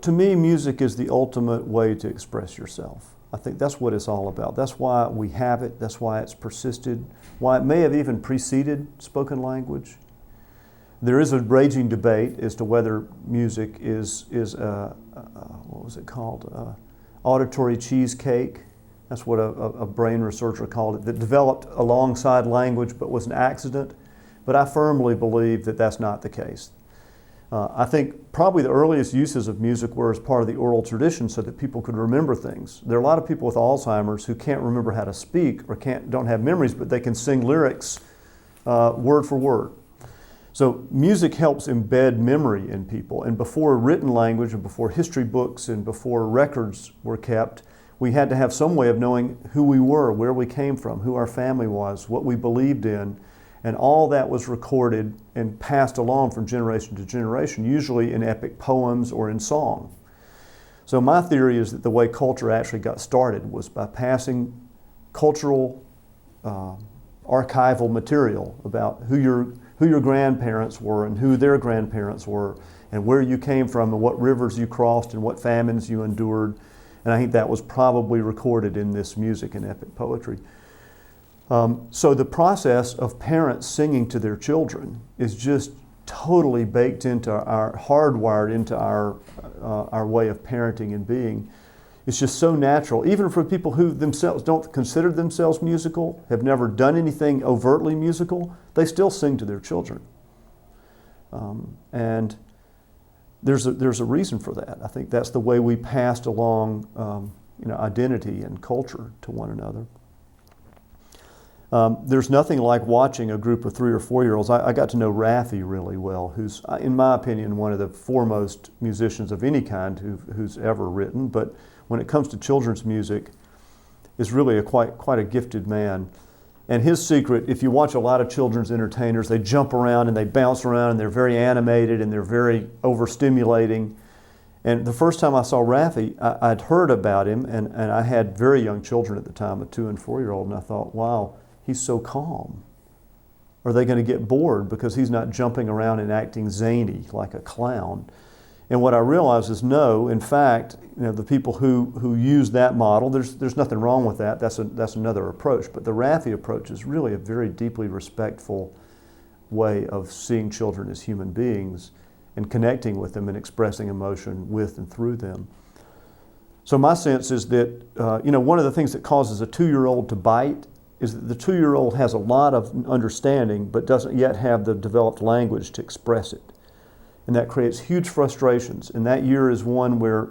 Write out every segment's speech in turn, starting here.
To me, music is the ultimate way to express yourself. I think that's what it's all about. That's why we have it. That's why it's persisted. Why it may have even preceded spoken language. There is a raging debate as to whether music is what was it called? Auditory cheesecake. That's what a brain researcher called it, that developed alongside language but was an accident. But I firmly believe that that's not the case. I think probably the earliest uses of music were as part of the oral tradition so that people could remember things. There are a lot of people with Alzheimer's who can't remember how to speak or don't have memories, but they can sing lyrics word for word. So music helps embed memory in people. And before written language and before history books and before records were kept, we had to have some way of knowing who we were, where we came from, who our family was, what we believed in. And all that was recorded and passed along from generation to generation, usually in epic poems or in song. So my theory is that the way culture actually got started was by passing cultural archival material about who your grandparents were and who their grandparents were and where you came from and what rivers you crossed and what famines you endured. And I think that was probably recorded in this music and epic poetry. So the process of parents singing to their children is just totally baked into hardwired into our way of parenting and being. It's just so natural. Even for people who themselves don't consider themselves musical, have never done anything overtly musical, they still sing to their children. And there's a reason for that. I think that's the way we passed along identity and culture to one another. There's nothing like watching a group of 3 or 4-year-olds. I got to know Raffi really well, who's, in my opinion, one of the foremost musicians of any kind who's ever written. But when it comes to children's music, is really quite a gifted man. And his secret, if you watch a lot of children's entertainers, they jump around and they bounce around and they're very animated and they're very overstimulating. And the first time I saw Raffi, I'd heard about him, and I had very young children at the time, a 2- and 4-year-old, and I thought, wow, he's so calm. Are they going to get bored because he's not jumping around and acting zany like a clown? And what I realized is no, in fact, the people who use that model, there's nothing wrong with that. That's another approach. But the Raffi approach is really a very deeply respectful way of seeing children as human beings and connecting with them and expressing emotion with and through them. So my sense is that one of the things that causes a 2-year-old to bite is that the 2-year-old has a lot of understanding but doesn't yet have the developed language to express it. And that creates huge frustrations. And that year is one where,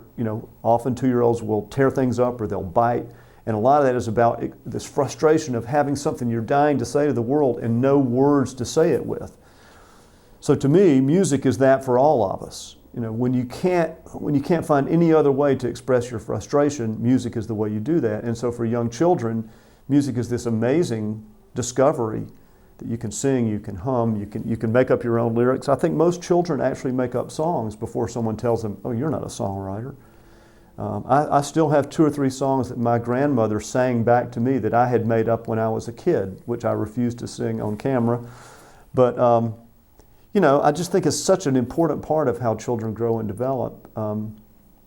often 2-year-olds will tear things up or they'll bite. And a lot of that is about this frustration of having something you're dying to say to the world and no words to say it with. So to me, music is that for all of us. When you can't find any other way to express your frustration, music is the way you do that. And so for young children, music is this amazing discovery that you can sing, you can hum, you can make up your own lyrics. I think most children actually make up songs before someone tells them, oh, you're not a songwriter. I still have 2 or 3 songs that my grandmother sang back to me that I had made up when I was a kid, which I refused to sing on camera. But, I just think it's such an important part of how children grow and develop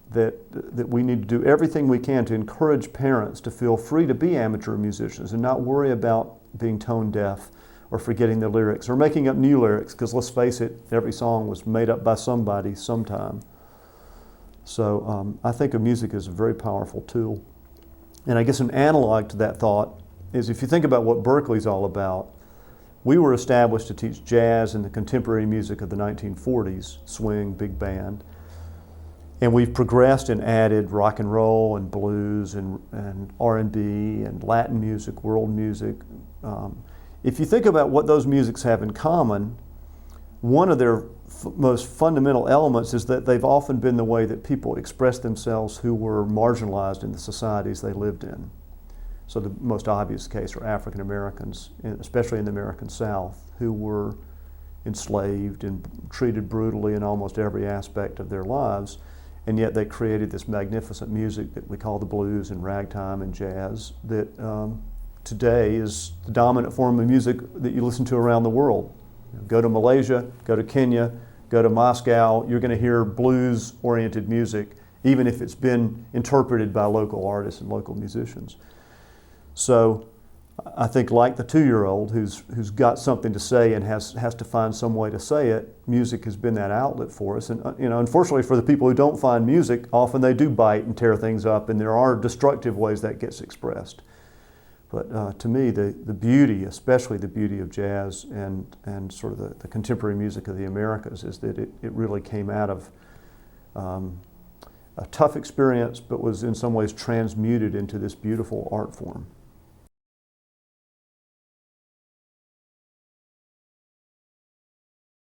that we need to do everything we can to encourage parents to feel free to be amateur musicians and not worry about being tone deaf or forgetting the lyrics or making up new lyrics, because let's face it, every song was made up by somebody sometime. So I think of music as a very powerful tool. And I guess an analog to that thought is if you think about what Berklee's all about, we were established to teach jazz and the contemporary music of the 1940s, swing, big band. And we've progressed and added rock and roll and blues and R&B and Latin music, world music. If you think about what those musics have in common, one of their most fundamental elements is that they've often been the way that people express themselves who were marginalized in the societies they lived in. So the most obvious case are African Americans, especially in the American South, who were enslaved and treated brutally in almost every aspect of their lives. And yet they created this magnificent music that we call the blues and ragtime and jazz that today is the dominant form of music that you listen to around the world. Go to Malaysia, go to Kenya, Go to Moscow, you're going to hear blues-oriented music, even if it's been interpreted by local artists and local musicians. So I think like the 2-year-old who's got something to say and has to find some way to say it, music has been that outlet for us. And unfortunately for the people who don't find music, often they do bite and tear things up, and there are destructive ways that gets expressed. But to me, the beauty, especially the beauty of jazz and sort of the contemporary music of the Americas, is that it really came out of a tough experience, but was in some ways transmuted into this beautiful art form.